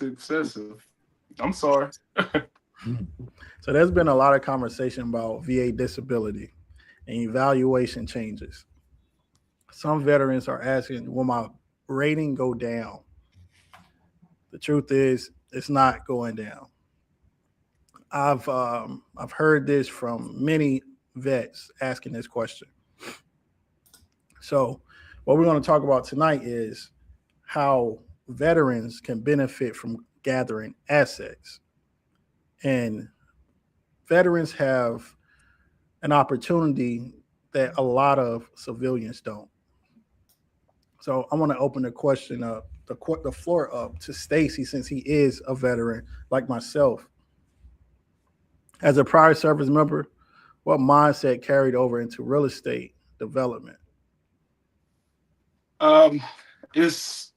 excessive. I'm sorry. So there's been a lot of conversation about VA disability and evaluation changes. Some veterans are asking, will my rating go down? The truth is, it's not going down. I've heard this from many vets asking this question. So, what we're going to talk about tonight is how veterans can benefit from gathering assets, and veterans have an opportunity that a lot of civilians don't. So, I want to open the question up, the floor up to Stacy, since he is a veteran like myself. As a prior service member, what mindset carried over into real estate development? Um, it's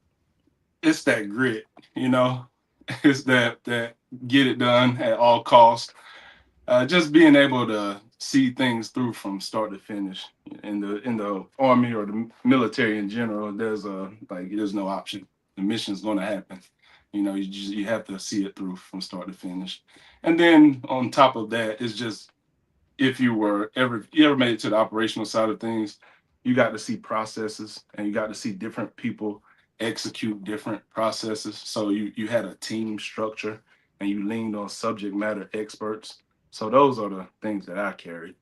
it's that grit, you know. It's that get it done at all costs. Just being able to see things through from start to finish in the army or the military in general. There's no option. The mission's going to happen. You have to see it through from start to finish. And then on top of that, it's just if you ever made it to the operational side of things, you got to see processes and you got to see different people execute different processes. So you had a team structure and you leaned on subject matter experts. So those are the things that I carry.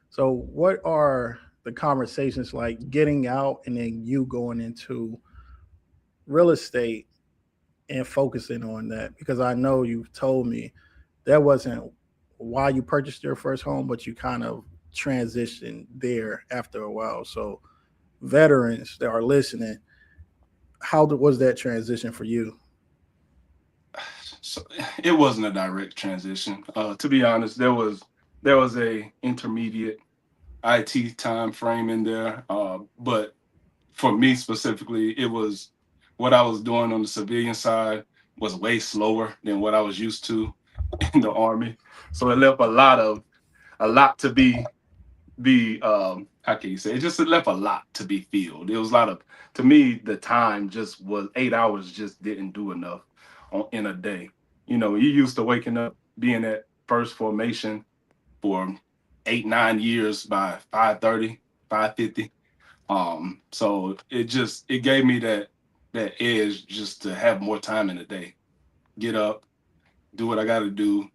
So, what are the conversations like getting out and then you going into real estate and focusing on that? Because I know you've told me that wasn't why you purchased your first home, but you kind of transitioned there after a while. So, veterans that are listening, was that transition for you? So it wasn't a direct transition. To be honest, there was a intermediate IT time frame in there. But for me specifically, it was what I was doing on the civilian side was way slower than what I was used to in the army. So it left a lot to be how can you say it, just it left a lot to be filled. It was a lot of, to me, the time just was 8 hours just didn't do enough in a day. You used to waking up, being at first formation for 8 9 years by 5:30, 5:50. So it gave me that edge just to have more time in the day. Get up, do what I got to do.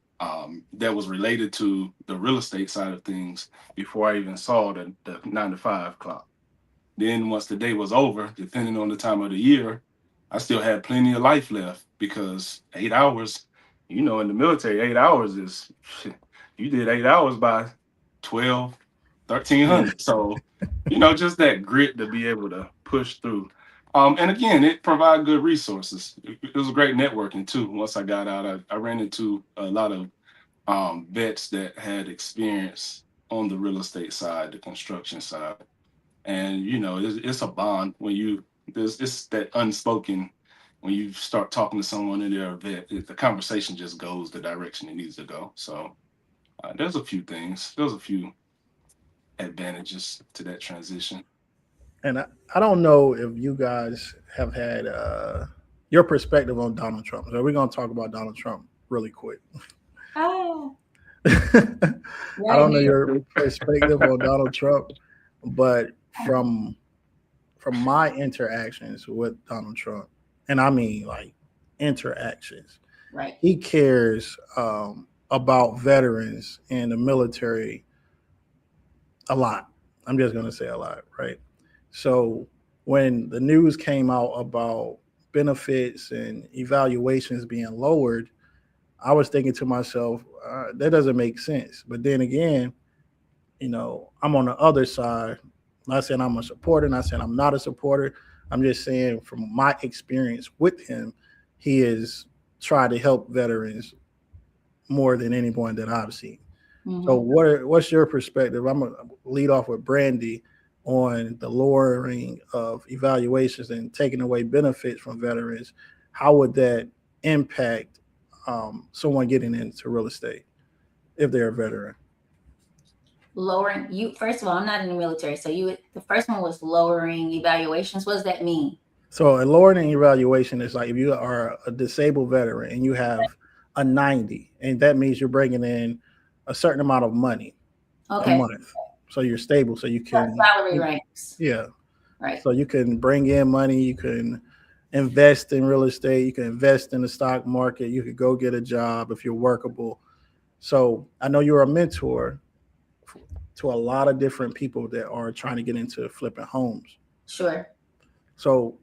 That was related to the real estate side of things before I even saw the 9 to 5 clock. Then once the day was over, depending on the time of the year, I still had plenty of life left because 8 hours, in the military, 8 hours is you did 8 hours by 12, Yeah. 1300. So, just that grit to be able to push through. And again, it provided good resources. It was great networking too. Once I got out, I ran into a lot of vets that had experience on the real estate side, the construction side. And it's a bond when it's that unspoken when you start talking to someone in their vet, the conversation just goes the direction it needs to go. So there's a few advantages to that transition. And I don't know if you guys have had your perspective on Donald Trump. So we're going to talk about Donald Trump really quick. Oh, I right don't know here. your perspective on Donald Trump, but from from my interactions with Donald Trump, and I mean like interactions, Right. he cares about veterans and the military a lot. I'm just going to say a lot, right? So when the news came out about benefits and evaluations being lowered, I was thinking to myself, that doesn't make sense. But then again, I'm on the other side. I'm not saying I'm a supporter, not saying I'm not a supporter. I'm just saying from my experience with him, he has tried to help veterans more than anyone that I've seen. So Hmm. what's your perspective? I'm gonna lead off with Brandi on the lowering of evaluations and taking away benefits from veterans. How would that impact someone getting into real estate if they're a veteran? Lowering you. First of all, I'm not in the military, so the first one was lowering evaluations. What does that mean? So a lowering evaluation is like if you are a disabled veteran and you have a 90, and that means you're bringing in a certain amount of money a Okay. month. So you're stable. So you can, Salary ranks. yeah. Right. So you can bring in money. You can invest in real estate. You can invest in the stock market. You could go get a job if you're workable. So I know you're a mentor to a lot of different people that are trying to get into flipping homes. Sure. So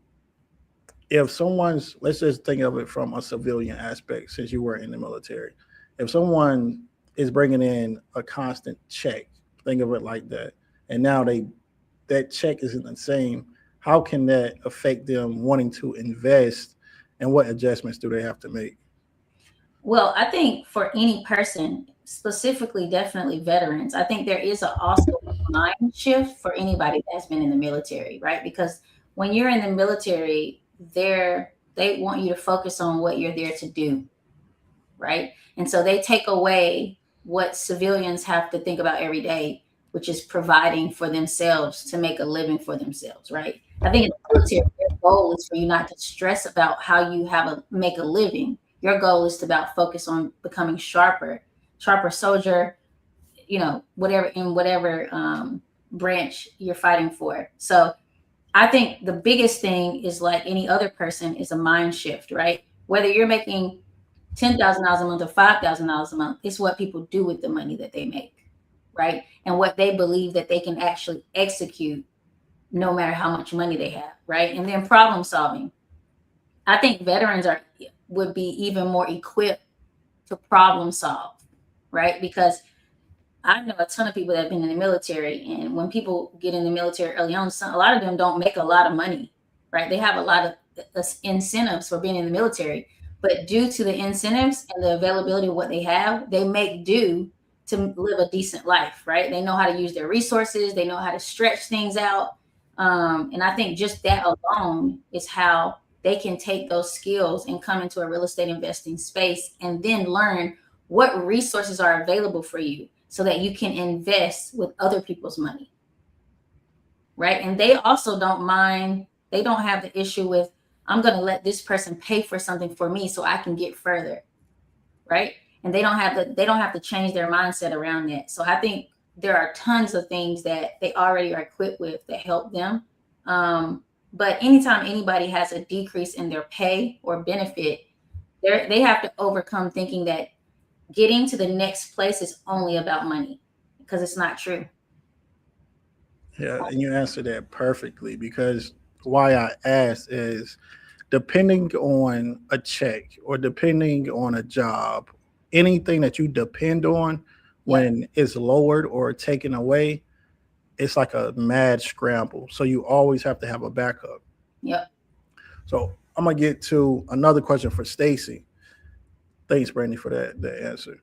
if someone's, let's just think of it from a civilian aspect, since you were in the military, if someone is bringing in a constant check, think of it like that, and now that check isn't the same, how can that affect them wanting to invest, and what adjustments do they have to make? Well, I think for any person, specifically definitely veterans, I think there is also a mind shift for anybody that's been in the military, right? Because when you're in the military, they want you to focus on what you're there to do, right? And so they take away what civilians have to think about every day, which is providing for themselves to make a living for themselves, right? I think in the military, their goal is for you not to stress about how you have a make a living. Your goal is to about focus on becoming sharper soldier, whatever in whatever branch you're fighting for. So I think the biggest thing is like any other person is a mind shift, right? Whether you're making $10,000 a month or $5,000 a month, it's what people do with the money that they make, right? And what they believe that they can actually execute no matter how much money they have, right? And then problem solving. I think veterans would be even more equipped to problem solve, right? Because I know a ton of people that have been in the military, and when people get in the military early on, a lot of them don't make a lot of money, right? They have a lot of incentives for being in the military, but due to the incentives and the availability of what they have, they make do to live a decent life, right? They know how to use their resources, they know how to stretch things out. And I think just that alone is how they can take those skills and come into a real estate investing space and then learn what resources are available for you so that you can invest with other people's money, right? And they also don't mind, they don't have the issue with, I'm going to let this person pay for something for me so I can get further, right? And they don't have to change their mindset around that. So I think there are tons of things that they already are equipped with that help them. But anytime anybody has a decrease in their pay or benefit, they have to overcome thinking that getting to the next place is only about money, because it's not true. Yeah, and you answered that perfectly, because why I asked is depending on a check or depending on a job, anything that you depend on, Yep. when it's lowered or taken away, it's like a mad scramble. So you always have to have a backup. Yep. So I'm gonna get to another question for Stacy. Thanks, Brandi, for that answer.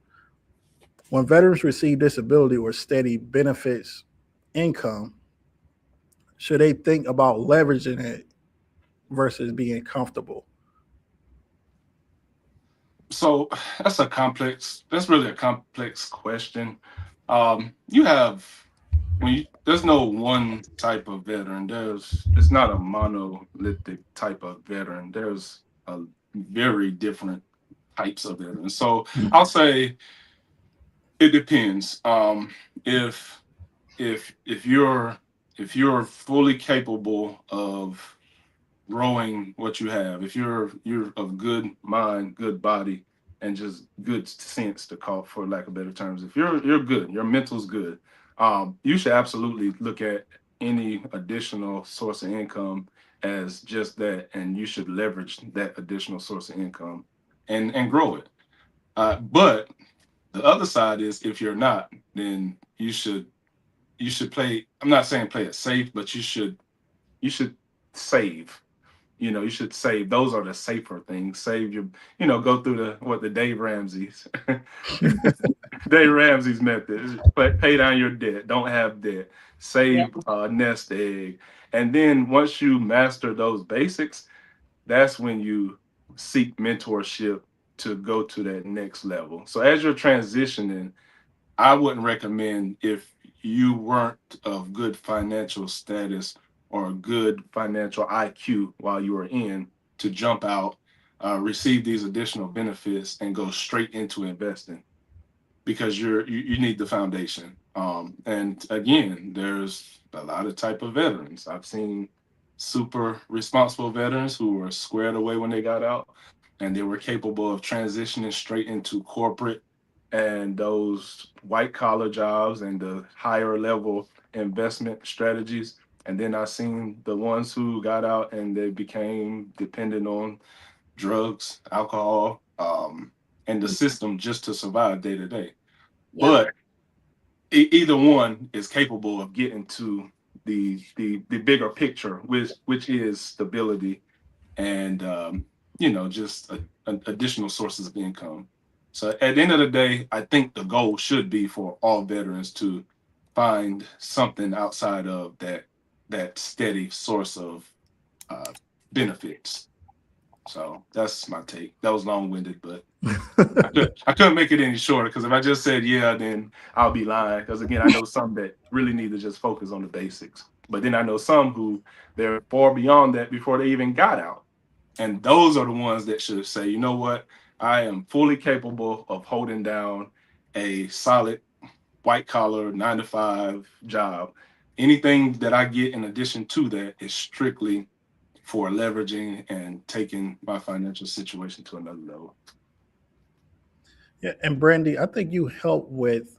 When veterans receive disability or steady benefits income, should they think about leveraging it versus being comfortable? So that's really a complex question. You have there's no one type of veteran. It's not a monolithic type of veteran. There's a very different types of veterans. So I'll say it depends. If if you're fully capable of growing what you have, if you're of good mind, good body, and just good sense, to call for lack of better terms, if you're good, your mental's good, you should absolutely look at any additional source of income as just that, and you should leverage that additional source of income and grow it. But the other side is, if you're not, then you should play. I'm not saying play it safe, but you should save. You should save. Those are the safer things. Save your, go through the Dave Ramsey's method. Pay down your debt. Don't have debt. Yep. Save, nest egg. And then once you master those basics, that's when you seek mentorship to go to that next level. So as you're transitioning, I wouldn't recommend, if you weren't of good financial status, or a good financial IQ while you were in to jump out, receive these additional benefits, and go straight into investing because you need the foundation. And again, there's a lot of type of veterans. I've seen super responsible veterans who were squared away when they got out, and they were capable of transitioning straight into corporate and those white collar jobs and the higher level investment strategies. And then I've seen the ones who got out and they became dependent on drugs, alcohol, and the system just to survive day to day. Yeah. But either one is capable of getting to the bigger picture, which is stability and just additional sources of income. So at the end of the day, I think the goal should be for all veterans to find something outside of that steady source of uh, benefits. So that's my take. That was long winded, but I couldn't make it any shorter because if I just said yeah, then I'll be lying. Because again, I know some that really need to just focus on the basics. But then I know some who they're far beyond that before they even got out. And those are the ones that should say, you know what? I am fully capable of holding down a solid white collar 9 to 5 job. Anything that I get in addition to that is strictly for leveraging and taking my financial situation to another level. Yeah, and Brandi, I think you help with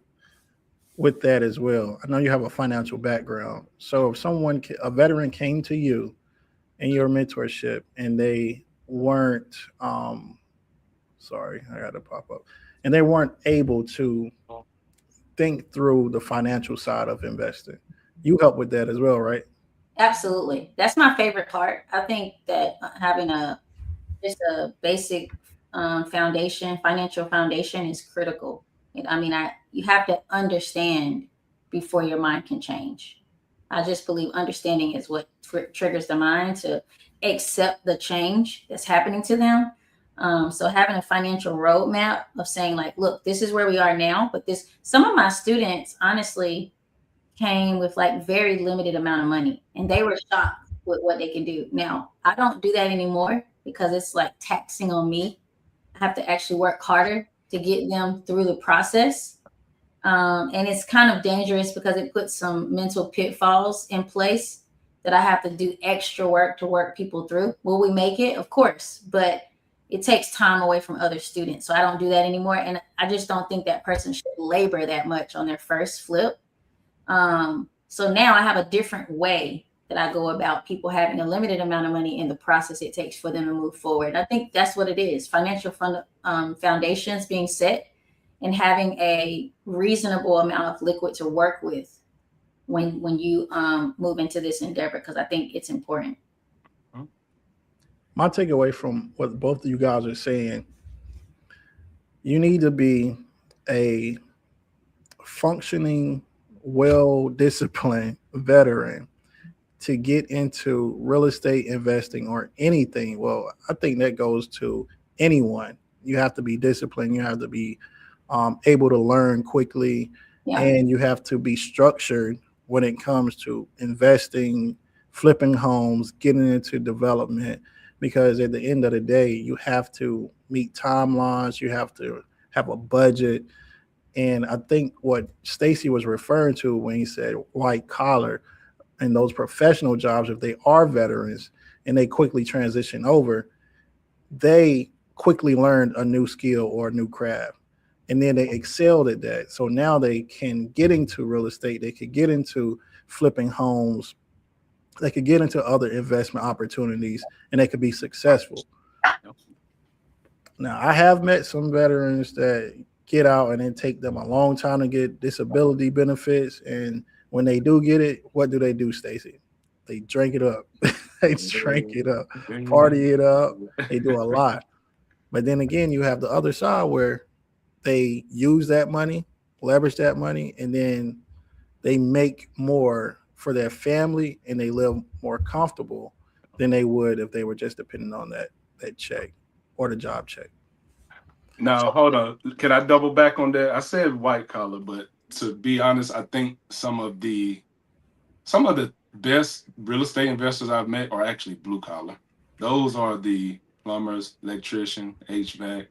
that as well. I know you have a financial background, so if a veteran, came to you in your mentorship and they weren't, sorry, I got to pop up, and they weren't able to think through the financial side of investing, you help with that as well, right? Absolutely. That's my favorite part. I think that having just a basic financial foundation is critical. I mean, you have to understand before your mind can change. I just believe understanding is what triggers the mind to accept the change that's happening to them. So having a financial roadmap of saying like, look, this is where we are now, but some of my students honestly came with like very limited amount of money and they were shocked with what they can do. Now, I don't do that anymore because it's like taxing on me. I have to actually work harder to get them through the process. And it's kind of dangerous because it puts some mental pitfalls in place that I have to do extra work to work people through. Will we make it? Of course, but it takes time away from other students. So I don't do that anymore. And I just don't think that person should labor that much on their first flip. So now I have a different way that I go about people having a limited amount of money in the process it takes for them to move forward. I think that's what it is. Financial foundations being set and having a reasonable amount of liquid to work with when you move into this endeavor, because I think it's important. My takeaway from what both of you guys are saying, you need to be a functioning, well disciplined veteran to get into real estate investing or anything. Well, I think that goes to anyone. You have to be disciplined. You have to be able to learn quickly, Yeah. and you have to be structured when it comes to investing, flipping homes, getting into development. Because at the end of the day, you have to meet timelines. You have to have a budget. And I think what Stacy was referring to when he said white collar and those professional jobs, if they are veterans and they quickly transition over, they quickly learned a new skill or a new craft. And then they excelled at that. So now they can get into real estate. They could get into flipping homes. They could get into other investment opportunities and they could be successful. Now, I have met some veterans that get out and it take them a long time to get disability benefits. And when they do get it, what do, Stacy? They drink it up. They drink it up, party it up. They do a lot. But then again, you have the other side where they use that money, leverage that money, and then they make more for their family and they live more comfortable than they would if they were just depending on that check or the job check. Now, hold on. Can I double back on that? I said white collar, but to be honest, I think some of the best real estate investors I've met are actually blue collar. Those are the plumbers, electrician, HVAC,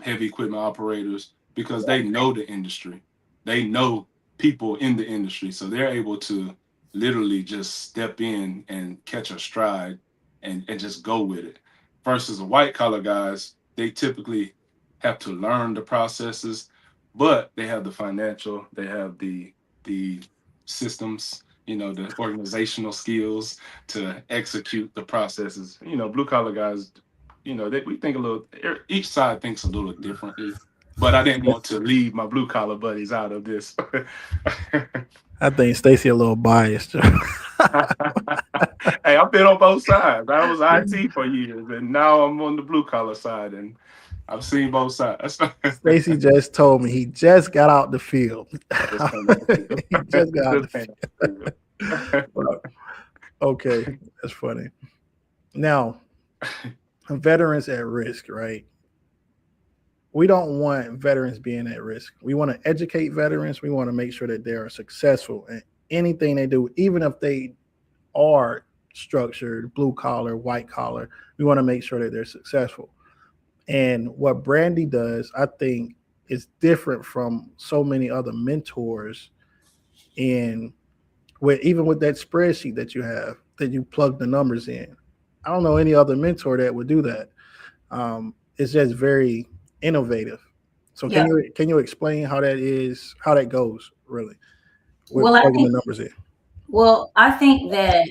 heavy equipment operators, because they know the industry. They know people in the industry. So they're able to literally just step in and catch a stride and just go with it. Versus the white collar guys, they typically have to learn the processes, but they have the financial, they have the systems, the organizational skills to execute the processes. Blue collar guys, we think a little, each side thinks a little differently, but I didn't want to leave my blue collar buddies out of this. I think Stacy a little biased. Hey, I've been on both sides. I was IT for years, and now I'm on the blue collar side, and I've seen both sides. Stacy just told me he just got out the field. I just came out the He just got out field. the field. Okay, that's funny. Now, veterans at risk, right? We don't want veterans being at risk. We want to educate veterans. We want to make sure that they are successful in anything they do, even if they are structured, blue collar, white collar. We want to make sure that they're successful. And what Brandi does, I think, is different from so many other mentors. And even with that spreadsheet that you have, that you plug the numbers in, I don't know any other mentor that would do that. It's just very innovative. So can you explain how that is, how that goes really with plugging the numbers in? Well, I think that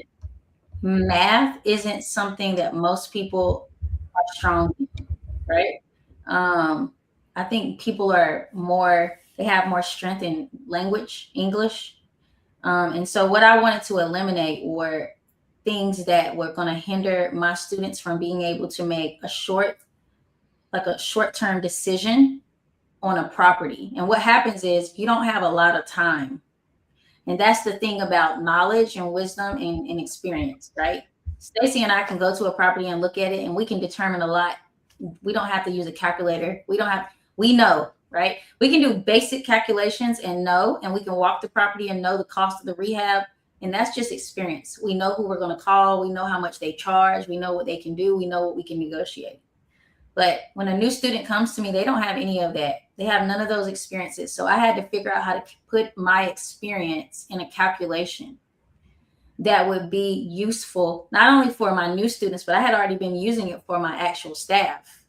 math isn't something that most people are strong in, right? I think people they have more strength in language, English. And so what I wanted to eliminate were things that were going to hinder my students from being able to make a short-term decision on a property. And what happens is you don't have a lot of time. And that's the thing about knowledge and wisdom and experience, right? Stacy and I can go to a property and look at it, and we can determine a lot. We don't have to use a calculator. We know, right? We can do basic calculations and know, and we can walk the property and know the cost of the rehab. And that's just experience. We know who we're going to call. We know how much they charge. We know what they can do. We know what we can negotiate. But when a new student comes to me, they don't have any of that. They have none of those experiences. So I had to figure out how to put my experience in a calculation that would be useful, not only for my new students, but I had already been using it for my actual staff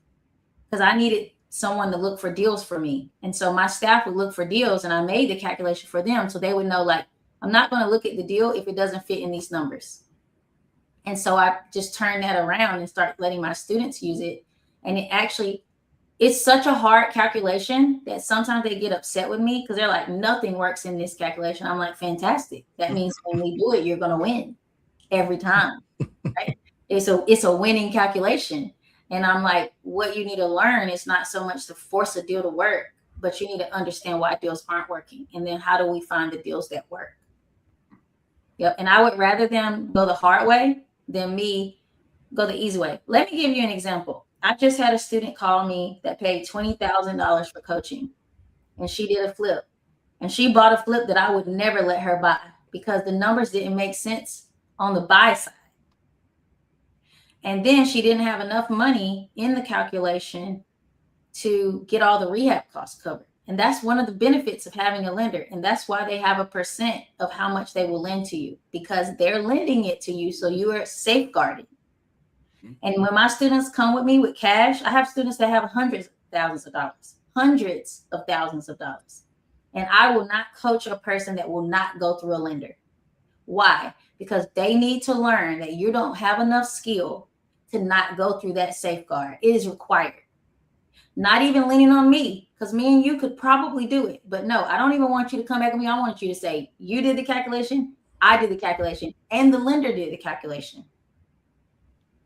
because I needed someone to look for deals for me. And so my staff would look for deals, and I made the calculation for them so they would know, like, I'm not going to look at the deal if it doesn't fit in these numbers. And so I just turned that around and start letting my students use it. And it's such a hard calculation that sometimes they get upset with me because they're like, nothing works in this calculation. I'm like, fantastic. That means when we do it, you're going to win every time. Right? It's a winning calculation. And I'm like, what you need to learn is not so much to force a deal to work, but you need to understand why deals aren't working. And then how do we find the deals that work? Yep. And I would rather them go the hard way than me go the easy way. Let me give you an example. I just had a student call me that paid $20,000 for coaching, and she did a flip, and she bought a flip that I would never let her buy because the numbers didn't make sense on the buy side. And then she didn't have enough money in the calculation to get all the rehab costs covered. And that's one of the benefits of having a lender. And that's why they have a percent of how much they will lend to you, because they're lending it to you. So you are safeguarded. And when my students come with me with cash, I have students that have hundreds of thousands of dollars. And I will not coach a person that will not go through a lender. Why? Because they need to learn that you don't have enough skill to not go through that safeguard. It is required. Not even leaning on me, because me and you could probably do it. But no, I don't even want you to come back with me. I want you to say, you did the calculation, I did the calculation, and the lender did the calculation.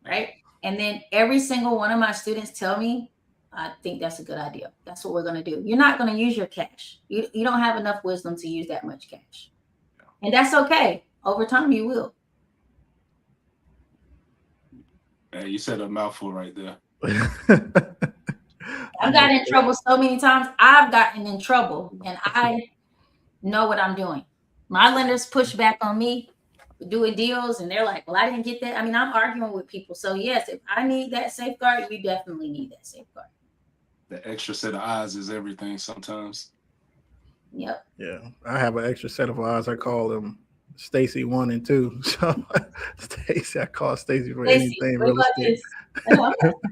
Right? And then every single one of my students tell me, I think that's a good idea. That's what we're going to do. You're not going to use your cash. You don't have enough wisdom to use that much cash. And that's okay. Over time, you will. Hey, you said a mouthful right there. I've gotten in trouble so many times. I've gotten in trouble, and I know what I'm doing. My lenders push back on me. doing deals and they're like, well, I didn't get that. I mean, I'm arguing with people. So yes, if I need that safeguard, you definitely need that safeguard. The extra set of eyes is everything sometimes. Yep. Yeah, I have an extra set of eyes. I call them Stacy 1 and 2. So Stacy, I call Stacy for Stacy, anything what real about estate. this? I know I'm not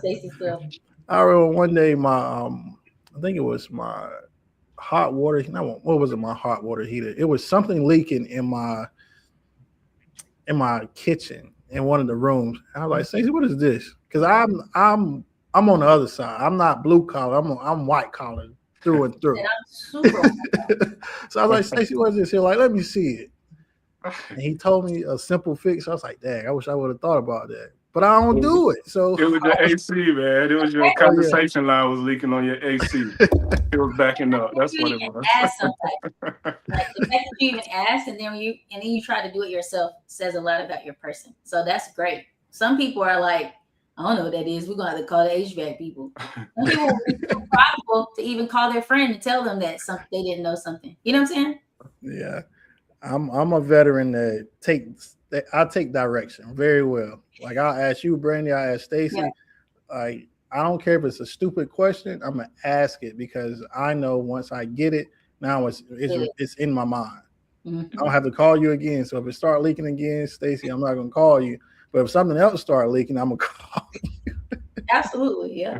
saying Stacy stuff. I remember one day I think it was my hot water. No, what was it? My hot water heater. It was something leaking in my kitchen in one of the rooms. And I was like, Stacey, what is this? Because I'm on the other side. I'm not blue collar. I'm white collar through and through. And I'm super. So I was like, Stacey, what is this? He's like, let me see it. And he told me a simple fix. I was like, dang, I wish I would have thought about that. But I don't do it. So It was the AC, man. It was your condensation line was leaking on your AC. It was backing up. That's what it was. Ask somebody. Like the fact that you even ask and then you try to do it yourself says a lot about your person. So that's great. Some people are like, I don't know what that is. We're gonna have to call the HVAC people. Some people will be so prideful to even call their friend and tell them that they didn't know something. You know what I'm saying? Yeah. I'm a veteran that I take direction very well. Like I'll ask you, Brandi, I'll ask Stacy. Yeah. Like I don't care if it's a stupid question, I'm gonna ask it because I know once I get it, now it's in my mind. Mm-hmm. I don't have to call you again. So if it start leaking again, Stacy, I'm not gonna call you. But if something else start leaking, I'm gonna call you. Absolutely, yeah.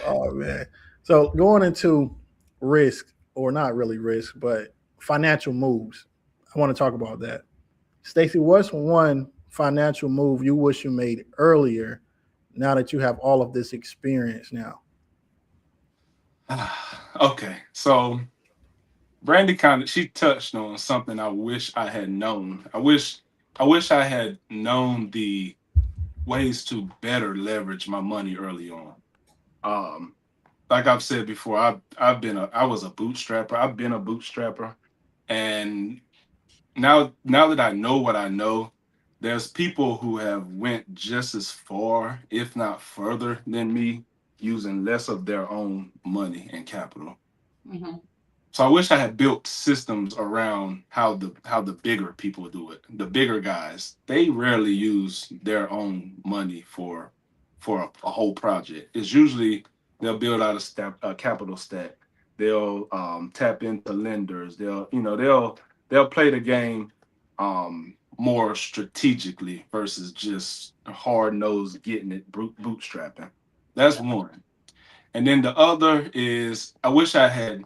Oh man. So going into risk, or not really risk, but financial moves. I want to talk about that. Stacy, what's one financial move you wish you made earlier now that you have all of this experience now? Okay. So Brandi she touched on something I wish I had known. I wish I had known the ways to better leverage my money early on. Like I've said before, I was a bootstrapper. I've been a bootstrapper. And now that I know what I know, there's people who have went just as far, if not further than me, using less of their own money and capital. Mm-hmm. So I wish I had built systems around how the bigger people do it. The bigger guys, they rarely use their own money for a whole project. It's usually they'll build out a capital stack. They'll tap into lenders. They'll play the game more strategically versus just hard nosed getting it bootstrapping. That's one. And then the other is I wish I had,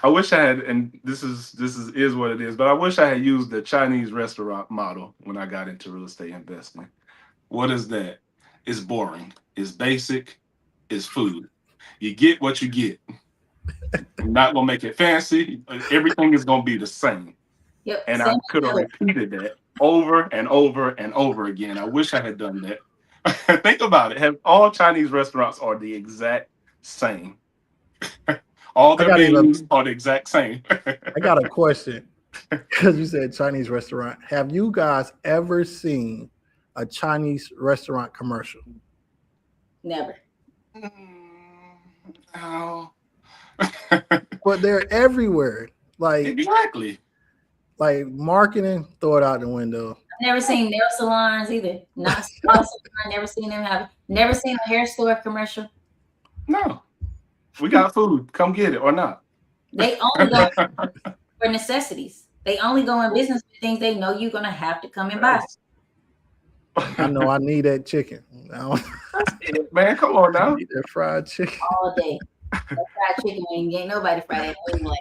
and this is what it is, but I wish I had used the Chinese restaurant model when I got into real estate investing. What is that? It's boring. It's basic. It's food. You get what you get. I'm not gonna make it fancy. Everything is gonna be the same. Yep. And I could have repeated that over and over and over again. I wish I had done that. Think about it. Have all Chinese restaurants are the exact same. All their menus are the exact same. I got a question because you said Chinese restaurant. Have you guys ever seen a Chinese restaurant commercial? Never. No. But they're everywhere. Like exactly. Like marketing, throw it out the window. I've never seen nail salons either. Not salon. Never seen them have. Never seen a hair store commercial. No. We got food. Come get it or not. They only go for necessities. They only go in business for things they know you're gonna have to come and buy. I know I need that chicken. Man, come on now. I need that fried chicken all day. That fried chicken wing, ain't nobody fried that wing like.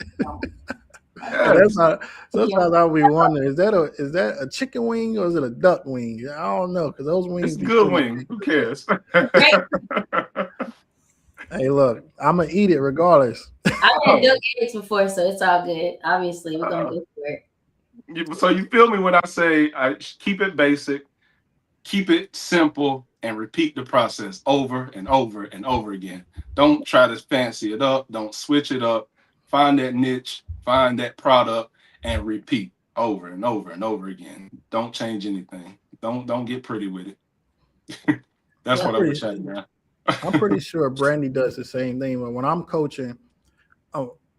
That's not, sometimes I'll be wondering, is that a chicken wing or is it a duck wing? I don't know, because those wings. It's a good wing. Who cares? Hey, look, I'm gonna eat it regardless. I've had duck eggs before, so it's all good. Obviously, we're gonna go for it. So you feel me when I say I keep it basic, keep it simple, and repeat the process over and over and over again. Don't try to fancy it up. Don't switch it up. Find that niche. Find that product and repeat over and over and over again. Don't change anything. Don't get pretty with it. That's what I wish I did. I'm pretty sure Brandi does the same thing. But when I'm coaching,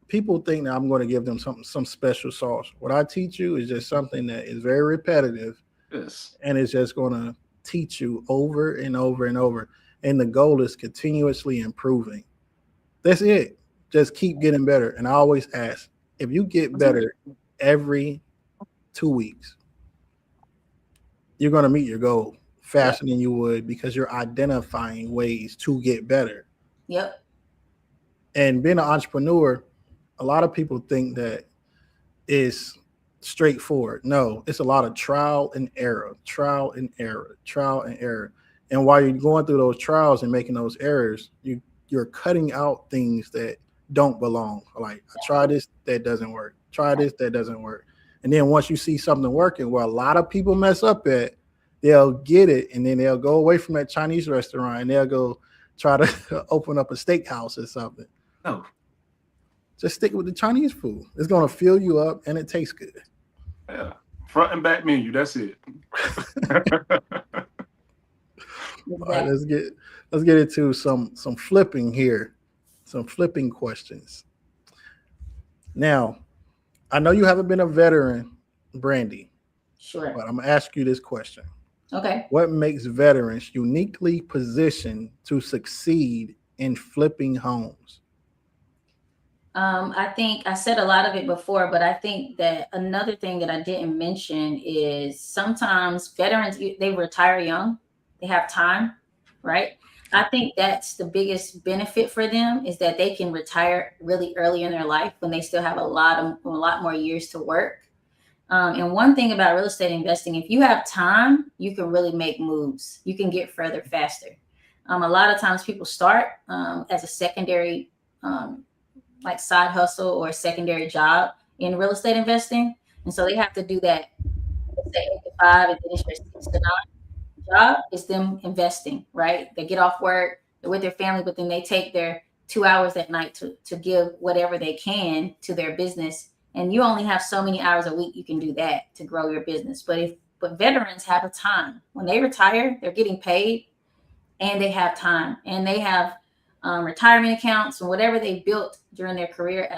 people think that I'm going to give them some special sauce. What I teach you is just something that is very repetitive, Yes. and it's just going to teach you over and over and over. And the goal is continuously improving. That's it. Just keep getting better. And I always ask, if you get better every 2 weeks, you're going to meet your goal faster than you would, because you're identifying ways to get better. Yep. And being an entrepreneur, a lot of people think that it's straightforward. No, it's a lot of trial and error, trial and error, trial and error. And while you're going through those trials and making those errors, you're cutting out things that don't belong. Like, I try this, that doesn't work. Try this, that doesn't work. And then once you see something working, where a lot of people mess up at, they'll get it, and then they'll go away from that Chinese restaurant and they'll go try to open up a steakhouse or something. No. Just stick with the Chinese food. It's going to fill you up and it tastes good. Yeah. Front and back menu. That's it. All right, let's get into some flipping here. Some flipping questions. Now, I know you haven't been a veteran, Brandi. Sure. But I'm going to ask you this question. Okay. What makes veterans uniquely positioned to succeed in flipping homes? I think I said a lot of it before, but I think that another thing that I didn't mention is sometimes veterans, they retire young, they have time, right? I think that's the biggest benefit for them, is that they can retire really early in their life when they still have a lot more years to work. And one thing about real estate investing, if you have time, you can really make moves. You can get further faster. A lot of times people start as a secondary like side hustle or a secondary job in real estate investing. And so they have to do that, let's say 8 to 5, and then it's their 6 to 9 job is them investing, right? They get off work, they're with their family, but then they take their 2 hours at night to give whatever they can to their business. And you only have so many hours a week you can do that to grow your business. But veterans have a time. When they retire, they're getting paid and they have time, and they have retirement accounts and whatever they built during their career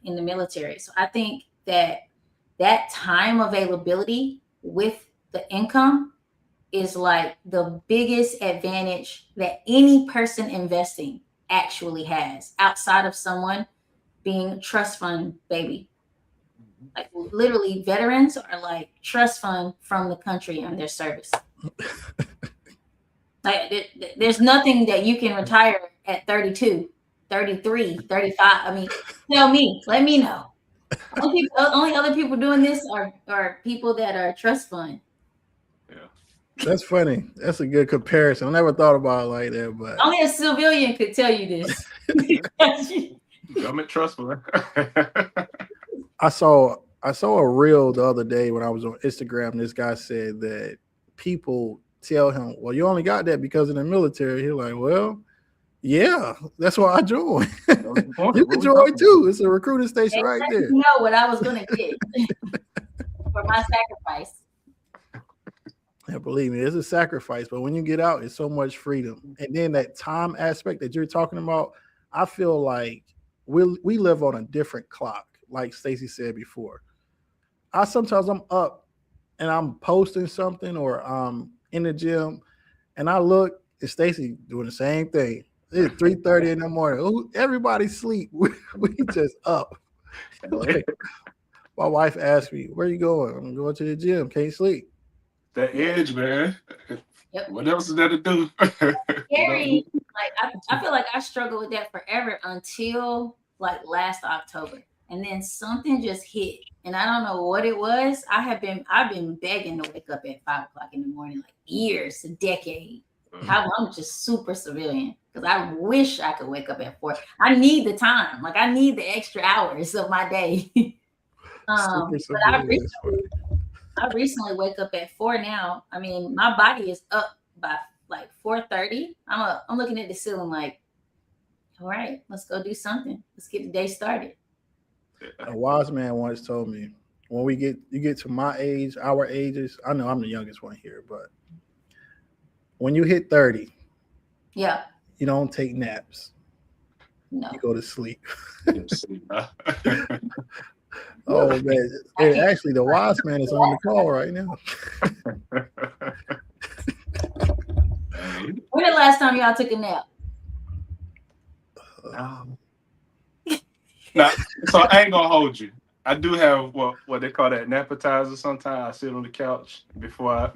in the military. So I think that time availability with the income is like the biggest advantage that any person investing actually has, outside of someone being a trust fund baby. Like, literally, veterans are like trust fund from the country and their service. Like, there's nothing that you can retire at 32, 33, 35. I mean, tell me, let me know. Only other people doing this are people that are trust fund. Yeah. That's funny. That's a good comparison. I never thought about it like that, but only a civilian could tell you this. Government trust fund. I saw a reel the other day when I was on Instagram. This guy said that people tell him, well, you only got that because of the military. He's like, well, yeah, that's why I joined. You can join too. It's a recruiting station right there. You know what I was going to get for my sacrifice. Yeah, believe me, it's a sacrifice. But when you get out, it's so much freedom. And then that time aspect that you're talking about, I feel like we live on a different clock, like Stacy said before. Sometimes I'm up and I'm posting something, or in the gym, and I look, and Stacy doing the same thing. It's 3:30 in the morning. Everybody's asleep. We just up. Like, my wife asked me, "Where you going?" I'm going to the gym. Can't sleep. That edge, man. Yep. What else is there to do? Scary. Like, I feel like I struggled with that forever until like last October, and then something just hit, and I don't know what it was. I've been begging to wake up at 5 o'clock in the morning, like years, a decade. I'm just super civilian, because I wish I could wake up at 4. I need the time. Like, I need the extra hours of my day. But I recently wake up at 4 now. I mean, my body is up by like 4:30. I'm looking at the ceiling like, all right, let's go do something. Let's get the day started. A wise man once told me, when you get to my age, our ages, I know I'm the youngest one here, but when you hit 30, yeah, you don't take naps. No. You go to sleep. Yes. Oh man! And actually, the wise man is on the call right now. Hey. When the last time y'all took a nap? Now, so I ain't gonna hold you. I do have what they call that an appetizer. Sometimes I sit on the couch before I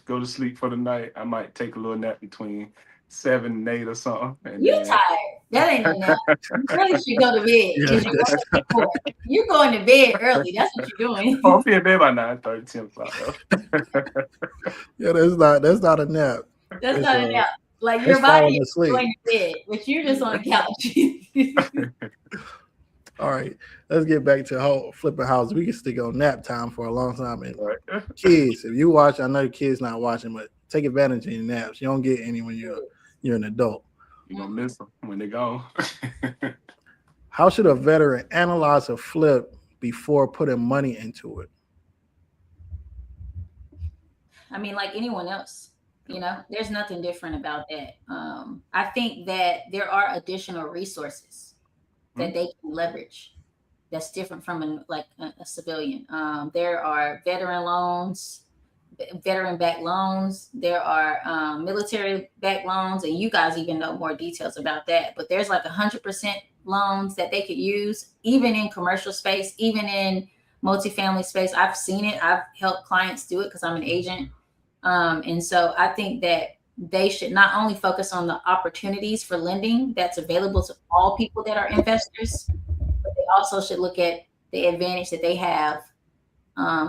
go to sleep for the night. I might take a little nap between 7 and 8 or something. And You then... tired? That ain't no nap. You really should go to bed Yeah, because you're going to bed early. That's what you're doing. I'll be in bed by 9:30, 10 o'clock though. yeah, that's not a nap. That's It's, not a nap. Like it's your body falling is asleep. going to bed, but you're just on the couch. All right, let's get back to flipping houses. We can stick on nap time for a long time. And Right. kids, if you watch, I know the kids not watching, but take advantage of your naps. You don't get any when you're an adult. You're gonna miss them when they're gone. How should a veteran analyze a flip before putting money into it? I mean, like anyone else, there's nothing different about that. I think that there are additional resources that they can leverage that's different from a civilian. There are veteran loans, veteran-backed loans. There are military-backed loans, and you guys even know more details about that. But there's like 100% loans that they could use, even in commercial space, even in multifamily space. I've seen it. I've helped clients do it because I'm an agent. And so I think that they should not only focus on the opportunities for lending that's available to all people that are investors, but they also should look at the advantage that they have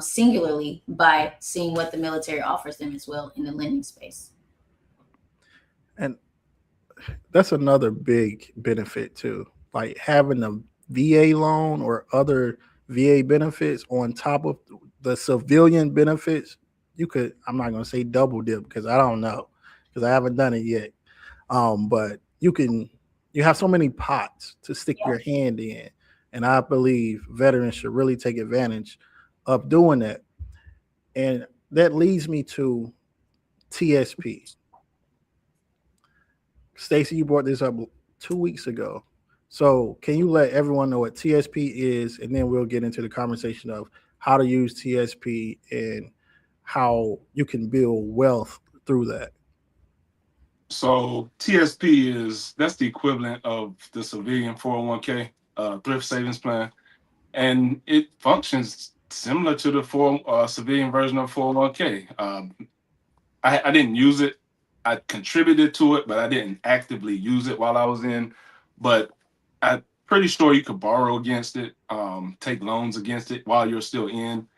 singularly by seeing what the military offers them as well in the lending space. And that's another big benefit too. Like having a VA loan or other VA benefits on top of the civilian benefits, I'm not going to say double dip because I don't know, because I haven't done it yet. But you have so many pots to stick your hand in. And I believe veterans should really take advantage of doing that. And that leads me to TSP. Stacy, you brought this up 2 weeks ago. So can you let everyone know what TSP is? And then we'll get into the conversation of how to use TSP and how you can build wealth through that. So TSP that's the equivalent of the civilian 401k, thrift savings plan. And it functions similar to the civilian version of 401k. I didn't use it. I contributed to it, but I didn't actively use it while I was in. But I'm pretty sure you could borrow against it, take loans against it while you're still in.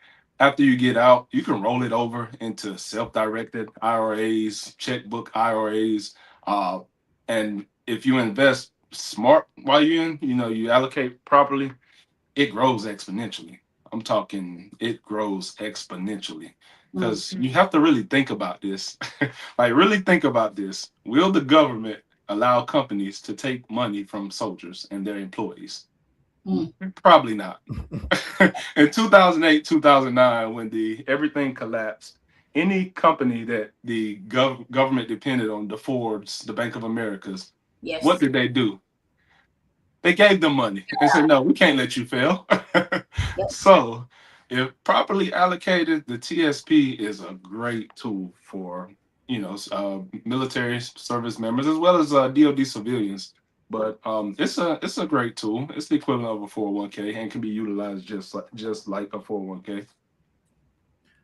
After you get out, you can roll it over into self-directed IRAs, checkbook IRAs. And if you invest smart while you're in, you allocate properly, it grows exponentially. I'm talking it grows exponentially. Because you have to really think about this. Like, really think about this. Will the government allow companies to take money from soldiers and their employees? Probably not. In 2008, 2009, when everything collapsed, any company that the government depended on, the Fords, the Bank of Americas, what did they do? They gave them money and said, no, we can't let you fail. So if properly allocated, the TSP is a great tool for, military service members as well as DoD civilians. But it's a great tool. It's the equivalent of a 401k and can be utilized just like a 401k.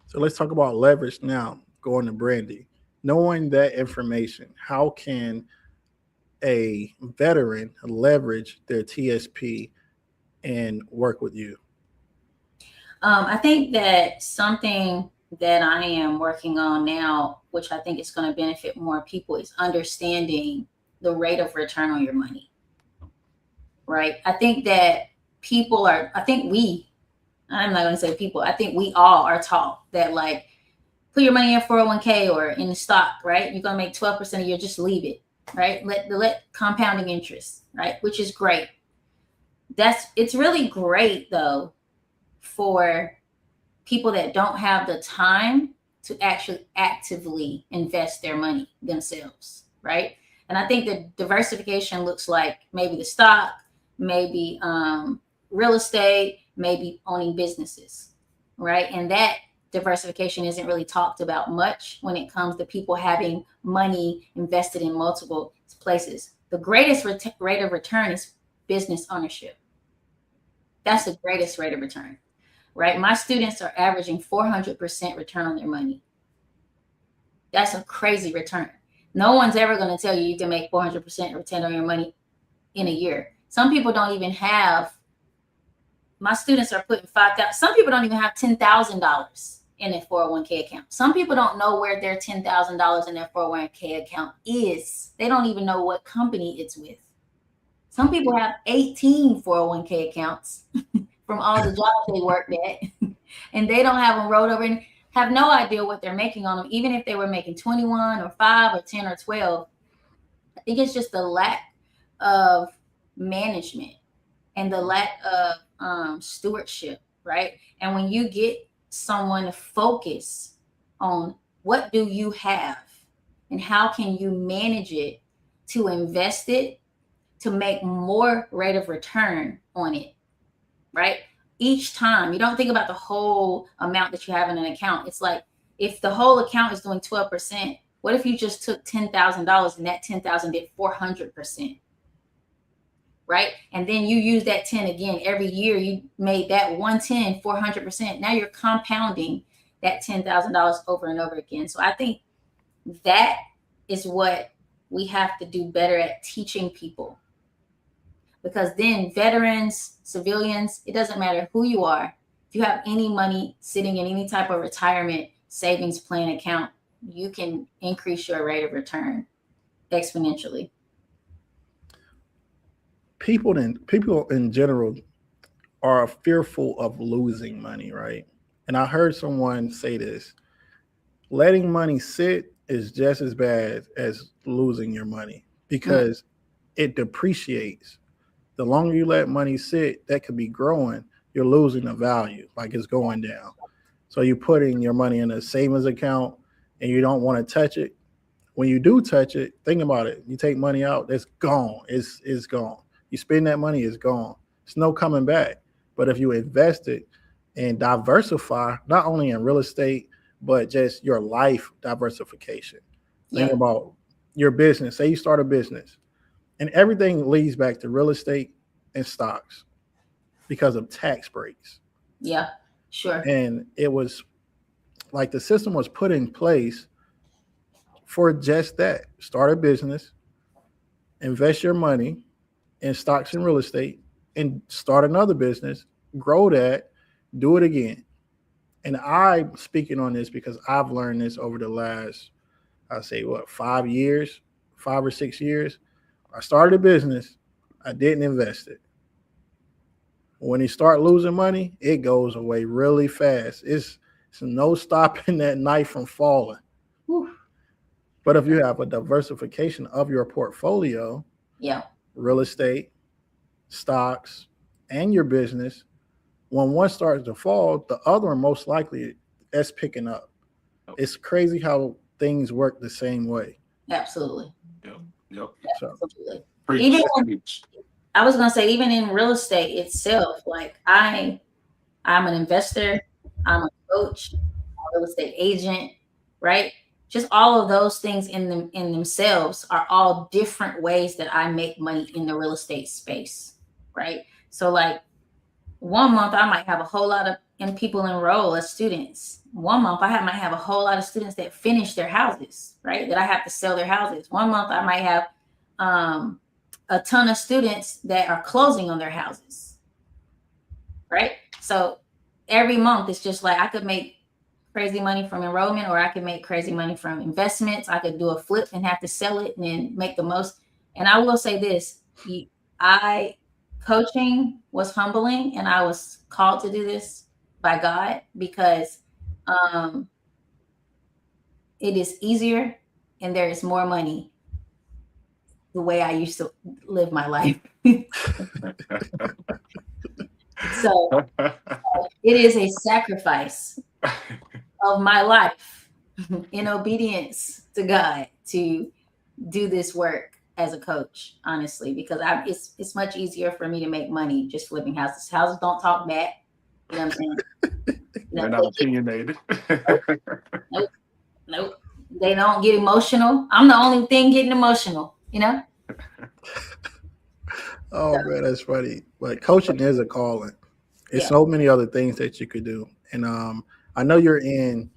So let's talk about leverage now. Going to Brandi. Knowing that information, how can a veteran leverage their TSP and work with you? I think that something that I am working on now, which I think is going to benefit more people, is understanding the rate of return on your money. Right? I think that I'm not going to say people, I think we all are taught that, like, put your money in 401k or in the stock, right? You're going to make 12% a year, just leave it, right? Let compounding interest, right? Which is great. It's really great though for people that don't have the time to actually actively invest their money themselves, right? And I think the diversification looks like maybe the stock, maybe real estate, maybe owning businesses, right? And that diversification isn't really talked about much when it comes to people having money invested in multiple places. The greatest rate of return is business ownership. That's the greatest rate of return, right? My students are averaging 400% return on their money. That's a crazy return. No one's ever going to tell you can make 400% return on your money in a year. Some people don't even have, my students are putting $5,000. Some people don't even have $10,000 in their 401k account. Some people don't know where their $10,000 in their 401k account is. They don't even know what company it's with. Some people have 18 401k accounts from all the jobs they worked at, and they don't have them rolled over and have no idea what they're making on them, even if they were making 21 or 5 or 10 or 12. I think it's just the lack of management and the lack of stewardship, right? And when you get someone to focus on what do you have and how can you manage it to invest it to make more rate of return on it, right? Each time, you don't think about the whole amount that you have in an account. It's like if the whole account is doing 12%, what if you just took $10,000 and that 10,000 did 400%, right? And then you use that 10 again every year. You made that 110 400%. Now you're compounding that $10,000 over and over again. So I think that is what we have to do better at teaching people. Because then veterans, civilians, it doesn't matter who you are. If you have any money sitting in any type of retirement savings plan account, you can increase your rate of return exponentially. People in general are fearful of losing money, right? And I heard someone say this: letting money sit is just as bad as losing your money because it depreciates. The longer you let money sit, that could be growing. You're losing the value, like it's going down. So you're putting your money in a savings account and you don't want to touch it. When you do touch it, think about it. You take money out, it's gone. It's gone. You spend that money, it's gone. It's no coming back. But if you invest it and diversify, not only in real estate, but just your life diversification. Think about your business. Say you start a business. And everything leads back to real estate and stocks because of tax breaks. Yeah, sure. And it was like the system was put in place for just that. Start a business, invest your money in stocks and real estate, and start another business, grow that, do it again. And I'm speaking on this because I've learned this over the last, I'd say, 5 years, 5 or 6 years. I started a business. I didn't invest it. When you start losing money, it goes away really fast. It's no stopping that knife from falling. Whew. But if you have a diversification of your portfolio, real estate, stocks, and your business, when one starts to fall, the other one most likely is picking up. It's crazy how things work the same way. Absolutely. Yep. Absolutely. Even I was gonna say, even in real estate itself, like I'm an investor, I'm a coach, I'm a real estate agent, right? Just all of those things in themselves are all different ways that I make money in the real estate space, right? So like 1 month I might have a whole lot of people enroll as students. 1 month I might have a whole lot of students that finish their houses, right? That I have to sell their houses. 1 month I might have a ton of students that are closing on their houses, right? So every month it's just like I could make crazy money from enrollment, or I could make crazy money from investments. I could do a flip and have to sell it and then make the most. And I will say this, coaching was humbling, and I was called to do this by God because it is easier and there is more money the way I used to live my life. So it is a sacrifice of my life in obedience to God to do this work. as a coach, honestly, because it's much easier for me to make money just flipping houses. Houses don't talk back. You know what I'm saying? They're not opinionated. Nope, nope. They don't get emotional. I'm the only thing getting emotional, you know? Oh man, that's funny. But coaching is a calling. There's Yeah. so many other things that you could do. And I know you're in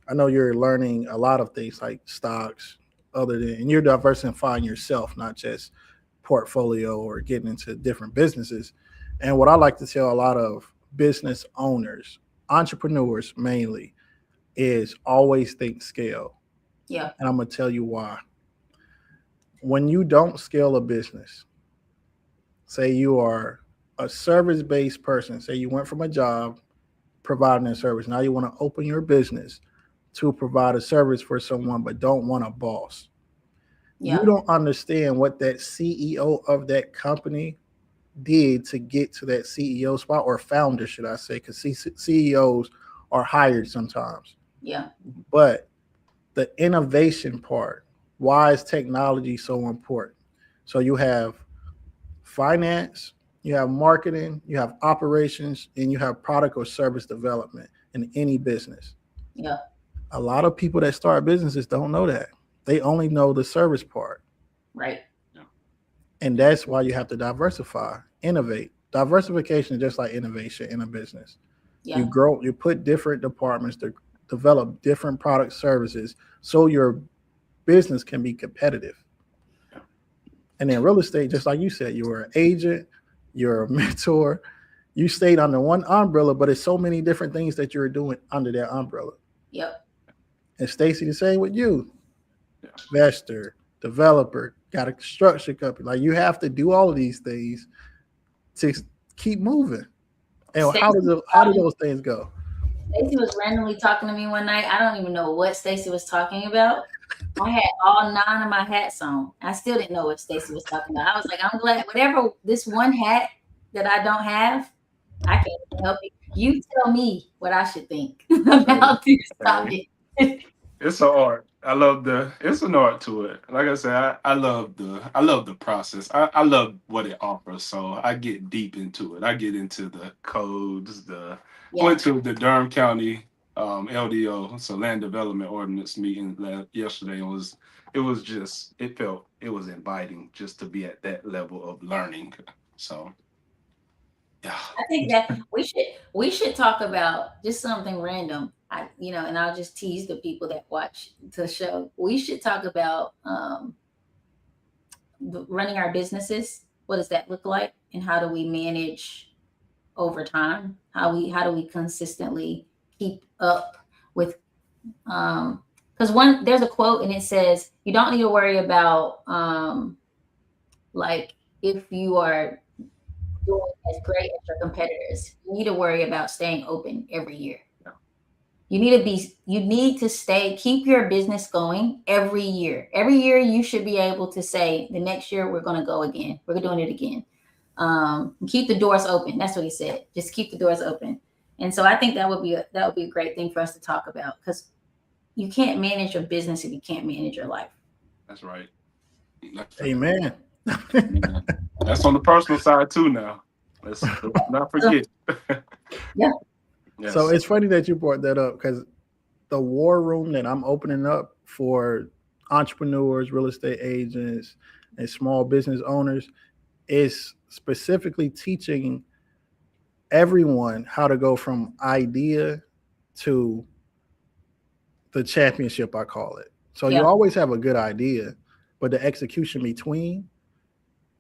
I know you're learning a lot of things like stocks, and you're diversifying yourself, not just portfolio or getting into different businesses. And what I like to tell a lot of business owners, entrepreneurs mainly, is always think scale. Yeah. And I'm going to tell you why. When you don't scale a business, say you are a service based person, say you went from a job providing a service, now you want to open your business to provide a service for someone but don't want a boss. You Yeah. don't understand what that CEO of that company did to get to that CEO spot, or founder, should I say, because CEOs are hired sometimes. Yeah. But the innovation part, why is technology so important? So you have finance, you have marketing, you have operations, and you have product or service development in any business. Yeah. A lot of people that start businesses don't know that. They only know the service part. Right. And that's why you have to diversify, innovate. Diversification is just like innovation in a business. Yeah. You grow, you put different departments to develop different product services so your business can be competitive. And in real estate, just like you said, you were an agent, you're a mentor, you stayed under one umbrella, but it's so many different things that you're doing under that umbrella. Yep. And Stacy, the same with you. Investor, developer, got a construction company. Like you have to do all of these things to keep moving. And how do those things go? Stacy was randomly talking to me one night. I don't even know what Stacy was talking about. I had all 9 of my hats on. I still didn't know what Stacy was talking about. I was like, I'm glad whatever this one hat that I don't have, I can't even help you. You tell me what I should think about this topic. It's an art. It's an art to it. Like I said, I love the process. I love what it offers. So I get deep into it. I get into the codes, went to the Durham County LDO, so Land Development Ordinance meeting yesterday. It was inviting just to be at that level of learning. So yeah. I think that we should talk about just something random. And I'll just tease the people that watch the show. We should talk about running our businesses. What does that look like, and how do we manage over time? How do we consistently keep up with? Because there's a quote and it says you don't need to worry about like if you are doing as great as your competitors. You need to worry about staying open every year. You need to keep your business going every year. Every year you should be able to say, the next year we're going to go again. We're doing it again. Keep the doors open. That's what he said. Just keep the doors open. And so I think that would be a great thing for us to talk about, because you can't manage your business if you can't manage your life. That's right. Amen. That's on the personal side too now. Let's not forget. Yeah. Yes. So it's funny that you brought that up, because the war room that I'm opening up for entrepreneurs, real estate agents, and small business owners is specifically teaching everyone how to go from idea to the championship, I call it. So you always have a good idea, but the execution between,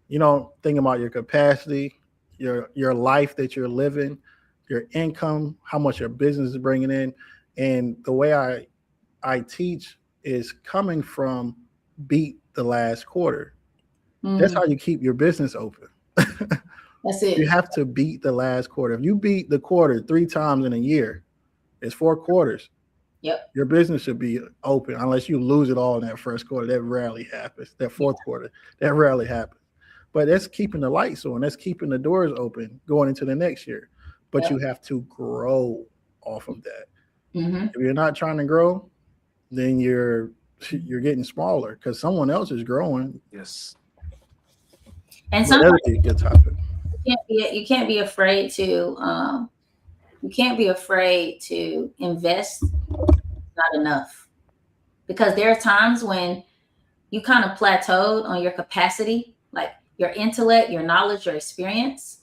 think about your capacity, your life that you're living, your income, how much your business is bringing in. And the way I teach is coming from beat the last quarter. That's how you keep your business open. That's it. You have to beat the last quarter. If you beat the quarter 3 times in a year, it's 4 quarters. Yep. Your business should be open, unless you lose it all in that first quarter. That rarely happens. That fourth quarter, that rarely happens. But that's keeping the lights on. That's keeping the doors open going into the next year. But you have to grow off of that. Mm-hmm. If you're not trying to grow, then you're getting smaller because someone else is growing. Yes. And But sometimes that'll be a good topic. you can't be afraid to invest not enough, because there are times when you kind of plateaued on your capacity, like your intellect, your knowledge, your experience,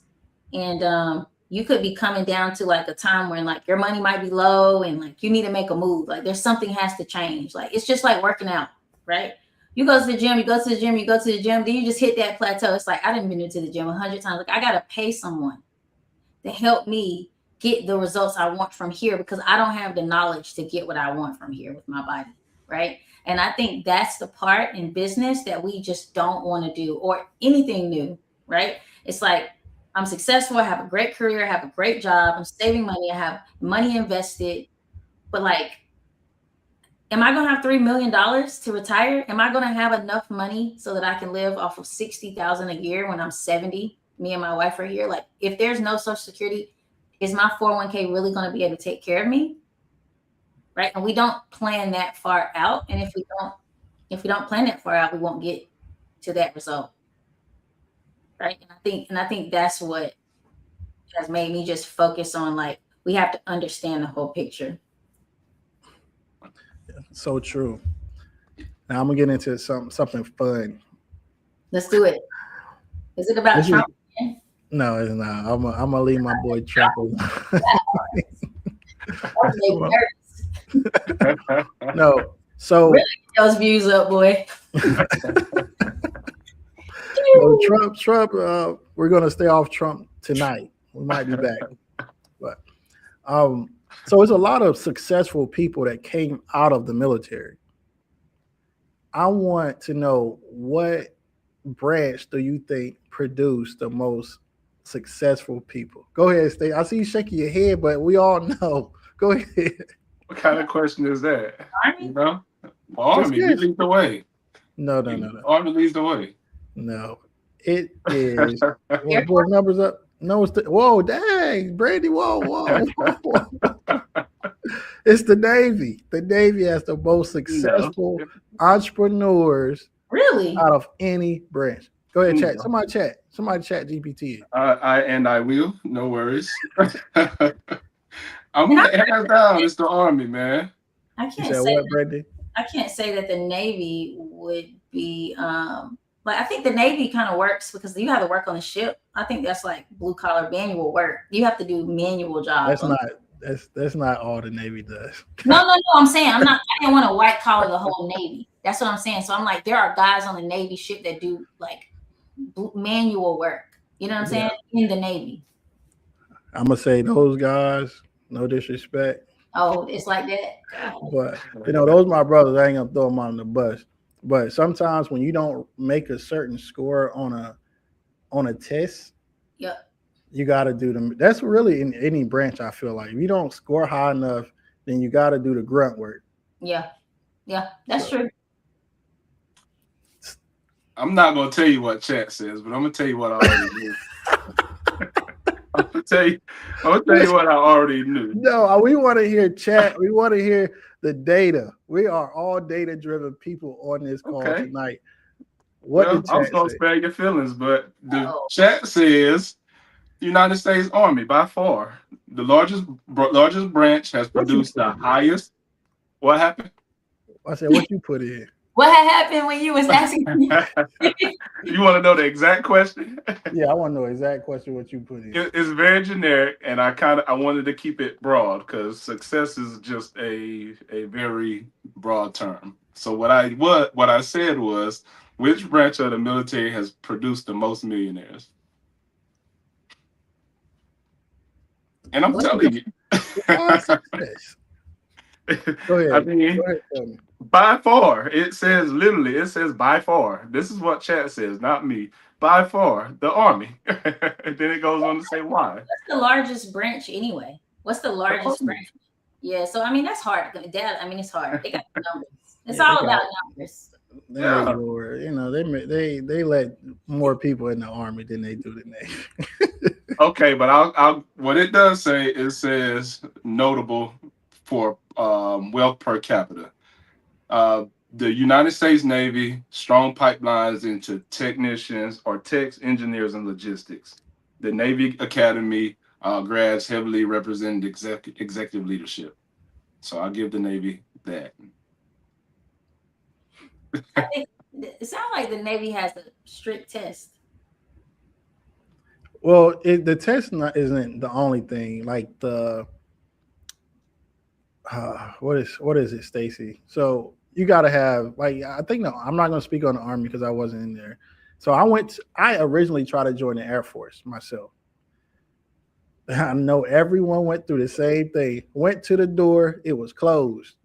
and you could be coming down to like a time when like your money might be low and like you need to make a move. Like there's something has to change. Like it's just like working out, right? You go to the gym, you go to the gym, you go to the gym, then you just hit that plateau. It's like I didn't been to the gym 100 times. Like I gotta pay someone to help me get the results I want from here, because I don't have the knowledge to get what I want from here with my body, right? And I think that's the part in business that we just don't want to do, or anything new, right? It's like I'm successful, I have a great career, I have a great job, I'm saving money, I have money invested, but like, am I going to have $3 million to retire? Am I going to have enough money so that I can live off of 60,000 a year when I'm 70? Me and my wife are here. Like, if there's no Social Security, is my 401k really going to be able to take care of me? Right? And we don't plan that far out. And if we don't plan that far out, we won't get to that result. Right? And I think that's what has made me just focus on, like, we have to understand the whole picture. So true. Now I'm gonna get into something fun. Let's do it. Is it about Trump? No, it's not. I'm gonna leave my boy Trump alone. No. So really those views up, boy. No, Trump. We're gonna stay off Trump tonight. We might be back, but so it's a lot of successful people that came out of the military. I want to know, what branch do you think produced the most successful people? Go ahead, Stacy. I see you shaking your head, but we all know. Go ahead. What kind of question is that? Army? You know, Army leads the way. No. Army leads the way. No, it is. What numbers up? No, it's whoa, dang, Brandi, whoa. It's the Navy. The Navy has the most successful entrepreneurs, really, out of any branch. Go ahead, chat. Somebody chat GPT. I will. No worries. I'm hands down. It's the Army, man. I can't say what, Brandi? I can't say that the Navy would be like, I think the Navy kind of works because you have to work on the ship. I think that's like blue collar manual work. You have to do manual jobs. That's not all the Navy does. No. I'm saying I didn't want to white collar the whole Navy. That's what I'm saying. So I'm like, there are guys on the Navy ship that do like manual work. You know what I'm saying? In the Navy. I'm gonna say those guys. No disrespect. Oh, it's like that. But those are my brothers. I ain't gonna throw them on the bus. But sometimes when you don't make a certain score on a test, you got to do them. That's really in any branch. I feel like if you don't score high enough, then you got to do the grunt work. Yeah, that's true. I'm not gonna tell you what chat says, but I'm gonna tell you what I already knew. I'm gonna tell you what I already knew. No, we want to hear chat. We want to hear the data. We are all data-driven people on this call tonight. I was gonna spare your feelings, but the chat says United States Army by far the largest branch has produced the highest. What happened? I said, what you put in? What had happened when you was asking me? You want to know the exact question? Yeah, I want to know the exact question what you put in. It's very generic, and I wanted to keep it broad because success is just a very broad term. So what I said was, which branch of the military has produced the most millionaires? And I'm telling you. Go ahead. I mean, by far, it says by far. This is what chat says, not me. By far, the Army. And then it goes on to say why. What's the largest branch anyway? What's the largest branch? Yeah, so I mean that's hard. It's hard. They got the numbers. It's all about numbers. They let more people in the Army than they do the Navy. Okay, but I'll what it does say, it says notable for wealth per capita. The United States Navy, strong pipelines into technicians or techs, engineers, and logistics. The Navy Academy grads heavily represented executive leadership. So I'll give the Navy that. I think it sounds like the Navy has a strict test. Well, the test isn't the only thing. Like the what is it, Stacy? So you got to have like I think no, I'm not going to speak on the Army because I wasn't in there. So I originally tried to join the Air Force myself. I know everyone went through the same thing. Went to the door, it was closed.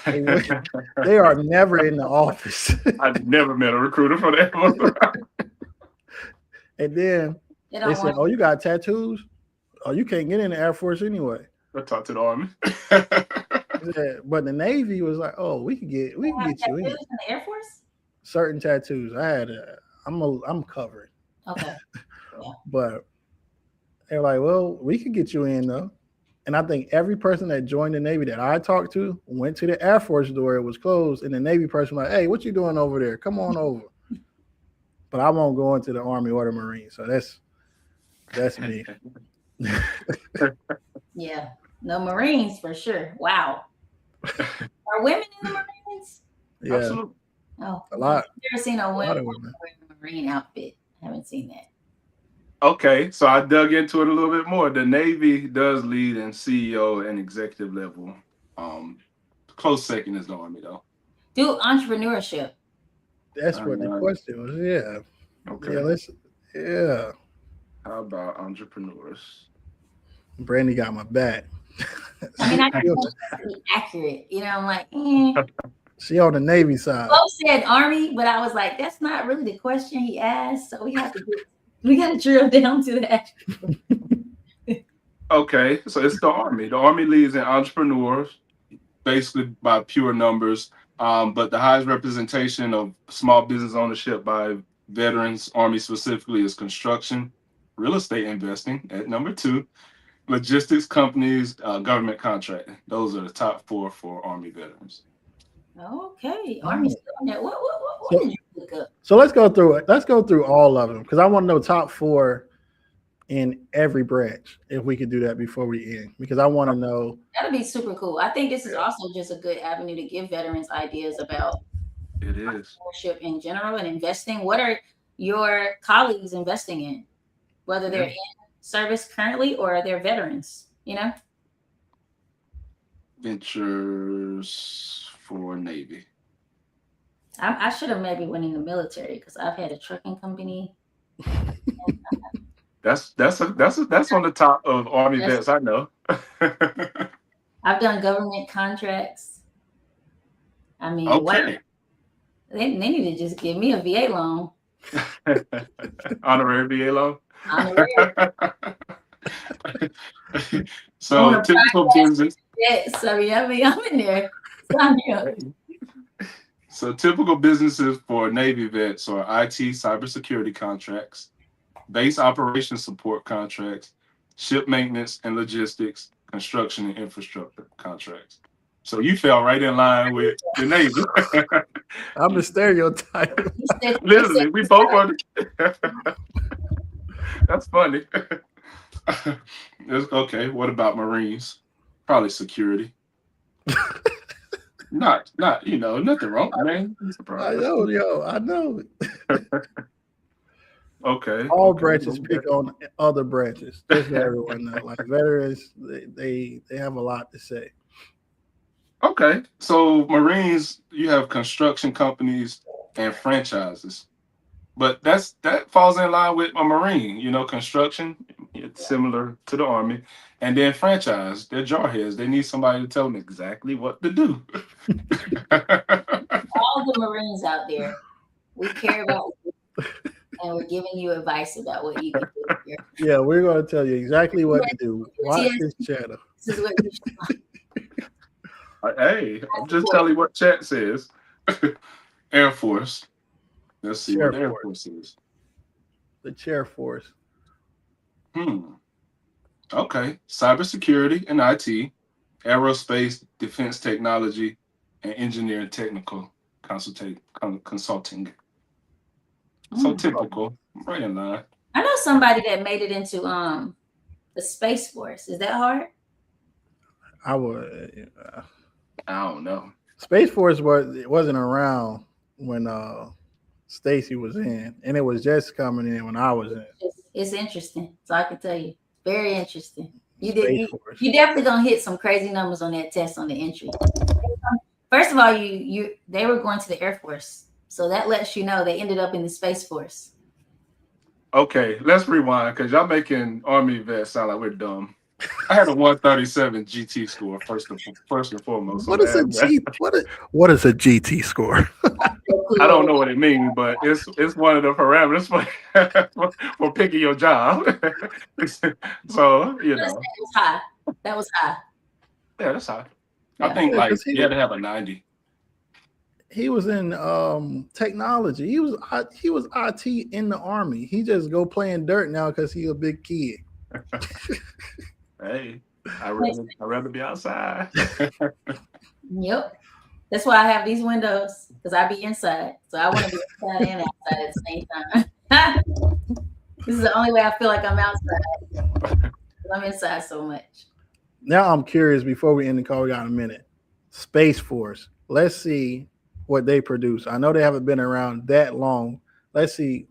They are never in the office. I've never met a recruiter for that one. And then they said, "Oh, you got tattoos? Oh, you can't get in the Air Force anyway." I talked to the Army. But the Navy was like, "Oh, we can get you in the Air Force. Certain tattoos. I'm covered." Okay. Yeah. But they're like, "Well, we could get you in though." And I think every person that joined the Navy that I talked to went to the Air Force door. It was closed, and the Navy person was like, "Hey, what you doing over there? Come on over." But I won't go into the Army or the Marines. So that's me. Yeah. No Marines for sure. Wow. Are women in the Marines? Yeah. Absolutely. Oh, a lot. I've never seen a woman women. wearing a Marine outfit. I haven't seen that. Okay, so I dug into it a little bit more. The Navy does lead in CEO and executive level. Close second is the Army, though. Do entrepreneurship. That's what the question was. Yeah. Okay. Yeah. How about entrepreneurs? Brandi got my back. I mean, I can be accurate. You know, I'm like, She on the Navy side. Both said Army, but I was like, that's not really the question he asked. So we got to drill down to that. Okay, so it's the Army. The Army leads in entrepreneurs, basically by pure numbers. But the highest representation of small business ownership by veterans, Army specifically, is construction, real estate investing at number 2, logistics companies, government contracting. Those are the top 4 for Army veterans. Okay, Army's doing that. What did you look up? So let's go through it. Let's go through all of them because I want to know top 4 in every branch if we could do that before we end, because I want to know. That'd be super cool. I think this is also just a good avenue to give veterans ideas about entrepreneurship in general and investing. What are your colleagues investing in, whether they're in service currently or they're veterans, you know? Ventures for Navy. I should have maybe went in the military because I've had a trucking company. That's on the top of Army vets I know. I've done government contracts. I mean, okay. They need to just give me a VA loan. Honorary VA loan. Honorary. So typical business. Yes, I mean, I'm in there. So typical businesses for Navy vets are IT, cybersecurity contracts, base operations support contracts, ship maintenance and logistics, construction and infrastructure contracts. So you fell right in line with the Navy. I'm the stereotype. Literally, we both are. That's funny. Okay, what about Marines? Probably security. Not nothing wrong, man. I know. Okay. All branches pick on other branches. Just let everyone know. Like veterans, they have a lot to say. Okay. So Marines, you have construction companies and franchises. But that falls in line with a Marine, construction, it's similar to the Army. And then franchise, they're jarheads. They need somebody to tell them exactly what to do. All the Marines out there, we care about you, and we're giving you advice about what you can do here. Yeah, we're going to tell you exactly what to do. Watch this channel. This is what you should. Hey, I'm just telling you what chat says. Air Force. Let's see what Air Force is. The Chair Force. Okay. Cybersecurity and IT, aerospace, defense technology, and engineering technical consulting. So Mm. typical, right in line. I know somebody that made it into the Space Force. Is that hard? I would. I don't know. Space Force wasn't around when Stacy was in, and it was just coming in when I was in. It's interesting. So I can tell you, very interesting. Space Force. You definitely gonna hit some crazy numbers on that test on the entry. First of all, they were going to the Air Force, so that lets you know they ended up in the Space Force. Okay, let's rewind because y'all making Army vets sound like we're dumb. I had a 137 GT score first and foremost. What is a G? What is a GT score? I don't know what it means, but it's one of the parameters for picking your job. So you know, That was high. That was high. Yeah, that's high. Yeah. I think like you had to have a 90. He was in technology. He was IT in the Army. He just go playing dirt now because he a big kid. Hey, I'd rather be outside. Yep. That's why I have these windows, because I be inside. So I want to be inside and outside at the same time. This is the only way I feel like I'm outside. I'm inside so much. Now I'm curious, before we end the call, we got a minute. Space Force. Let's see what they produce. I know they haven't been around that long. Let's see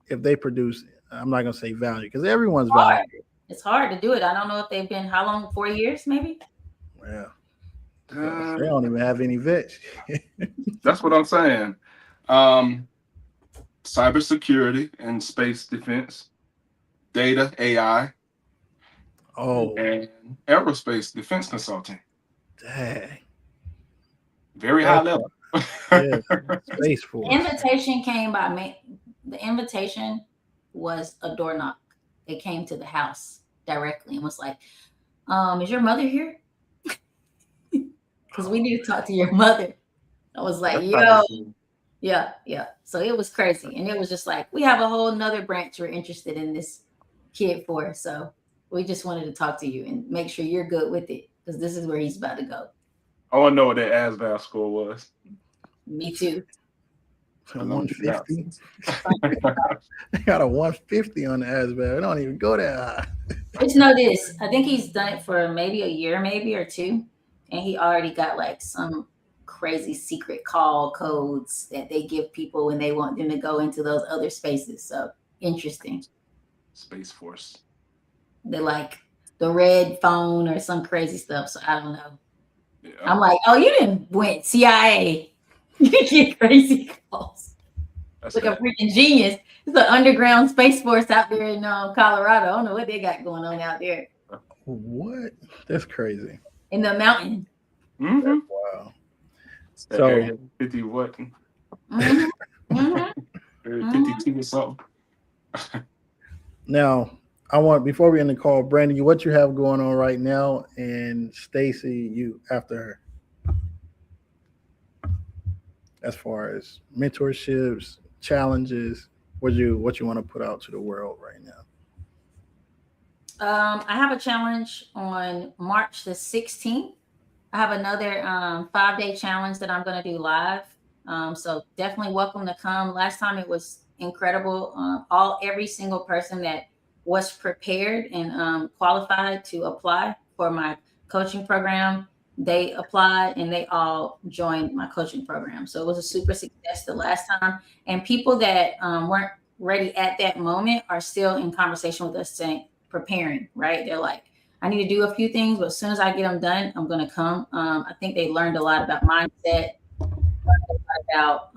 if they produce, I'm not going to say value, because everyone's valuable. It's hard to do it. I don't know if they've been, how long, 4 years maybe? Yeah. They don't even have any vets. That's what I'm saying. Cybersecurity and space defense, data, AI, and aerospace defense consulting. Dang. Very high level. Yeah, Space Force. The invitation came by me. The invitation was a door knock. They came to the house directly and was like, is your mother here? Because we need to talk to your mother. I was like, yo. Yeah. So it was crazy. And it was just like, we have a whole nother branch we're interested in this kid for. So we just wanted to talk to you and make sure you're good with it, because this is where he's about to go. I want to know what that ASVAB score was. Me too. 150. They got a 150 on the ASVAB. It don't even go that high. Just know this. I think he's done it for maybe a year, maybe or two. And he already got like some crazy secret call codes that they give people when they want them to go into those other spaces. So interesting. Space Force. They're like the red phone or some crazy stuff. So I don't know. Yeah. I'm like, oh, you didn't went CIA. You get crazy calls. That's like a freaking genius. It's an underground space force out there in Colorado. I don't know what they got going on out there. What? That's crazy. In the mountain. Mm-hmm. Wow. So 50 what? Mm-hmm. 52 or something. Now, before we end the call, Brandi, what you have going on right now, and Stacy, you after her, as far as mentorships, challenges, what you want to put out to the world right now? I have a challenge on March the 16th. I have another 5-day challenge that I'm going to do live. So definitely welcome to come. Last time it was incredible. Every single person that was prepared and qualified to apply for my coaching program, they applied and they all joined my coaching program. So it was a super success the last time. And people that weren't ready at that moment are still in conversation with us saying, preparing, right? They're like, I need to do a few things, but as soon as I get them done, I'm going to come. I think they learned a lot about mindset, about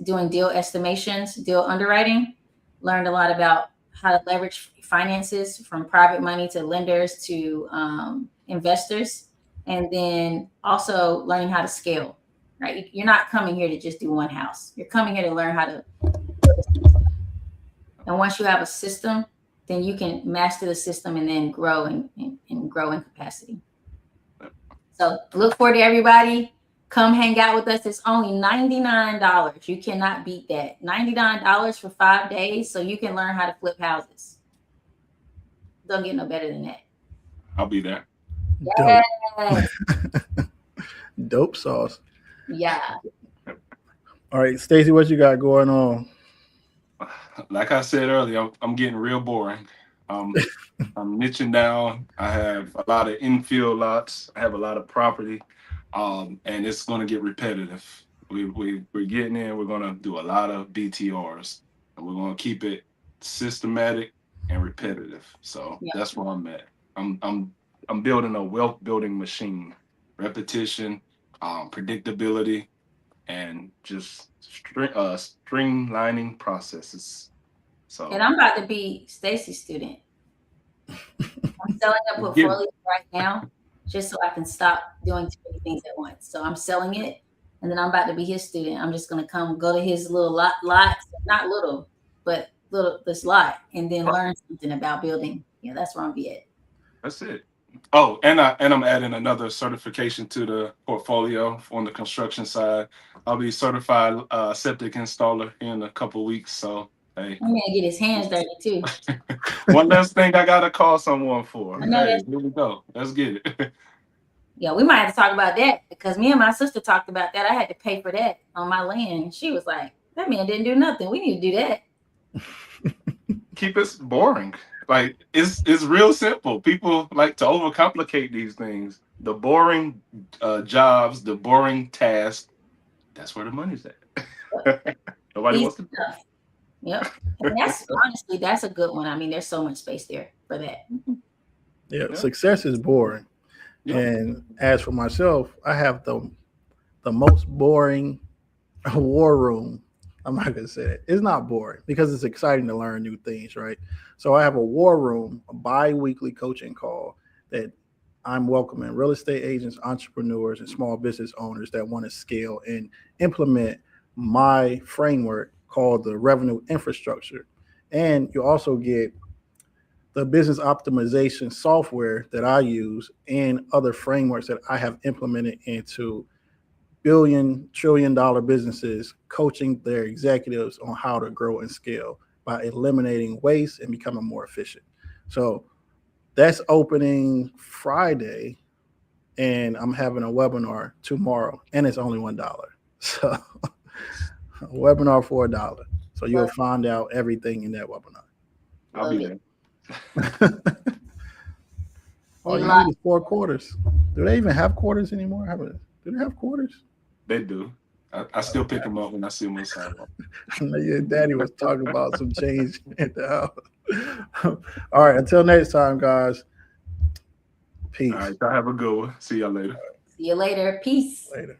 doing deal estimations, deal underwriting, learned a lot about how to leverage finances from private money to lenders to investors, and then also learning how to scale, right? You're not coming here to just do one house. You're coming here to learn how to. And once you have a system, then you can master the system and then grow and grow in capacity. So look forward to everybody. Come hang out with us. It's only $99. You cannot beat that. $99 for 5 days so you can learn how to flip houses. Don't get no better than that. I'll be there. Yes. Dope sauce. Yeah. All right, Stacy, what you got going on? Like I said earlier, I'm getting real boring. Um, I'm niching down. I have a lot of infield lots. I have a lot of property, and it's going to get repetitive. We're getting in. We're going to do a lot of BTRs, and we're going to keep it systematic and repetitive. So Yeah. that's where I'm at. I'm building a wealth building machine. Repetition, predictability, and just streamlining processes. So And I'm about to be Stacy's student. I'm selling a portfolio right now just so I can stop doing too many things at once. So I'm selling it, and then I'm about to be his student. I'm just gonna go to his little lots, not little, but this lot, and then learn something about building. Yeah, that's where I'm be at. That's it. Oh, and I'm adding another certification to the portfolio on the construction side. I'll be certified septic installer in a couple weeks. So hey, I'm gonna get his hands dirty too. one less thing I gotta call someone for. I know Hey, that's here we go. Let's get it. yeah. We might have to talk about that because me and my sister talked about that. I had to pay for that on my land. She was like, "That man didn't do nothing. We need to do that." Keep it boring. Like it's real simple. People like to overcomplicate these things. The boring jobs, the boring tasks. That's where the money's at. Nobody Easy wants to. stuff. Yep. And that's honestly, that's a good one. I mean, there's so much space there for that. Yeah, Yeah. success is boring. Yeah. And as for myself, I have the most boring war room. I'm not gonna say that. It's not boring because it's exciting to learn new things, right? So I have a war room, a bi-weekly coaching call that I'm welcoming real estate agents, entrepreneurs, and small business owners that want to scale and implement my framework called the revenue infrastructure. And you also get the business optimization software that I use and other frameworks that I have implemented into billion, trillion dollar businesses, coaching their executives on how to grow and scale by eliminating waste and becoming more efficient. So that's opening Friday, and I'm having a webinar tomorrow, and it's only $1. So a webinar for $1. So you'll find out everything in that webinar. I'll be there. All you need is 4 quarters. Do they even have quarters anymore? Do they have quarters? They do. I still pick them up when I see them on the sidewalk. I know your daddy was talking about some change in the house. All right. Until next time, guys. Peace. All right. Y'all have a good one. See y'all later. See you later. Peace. Later.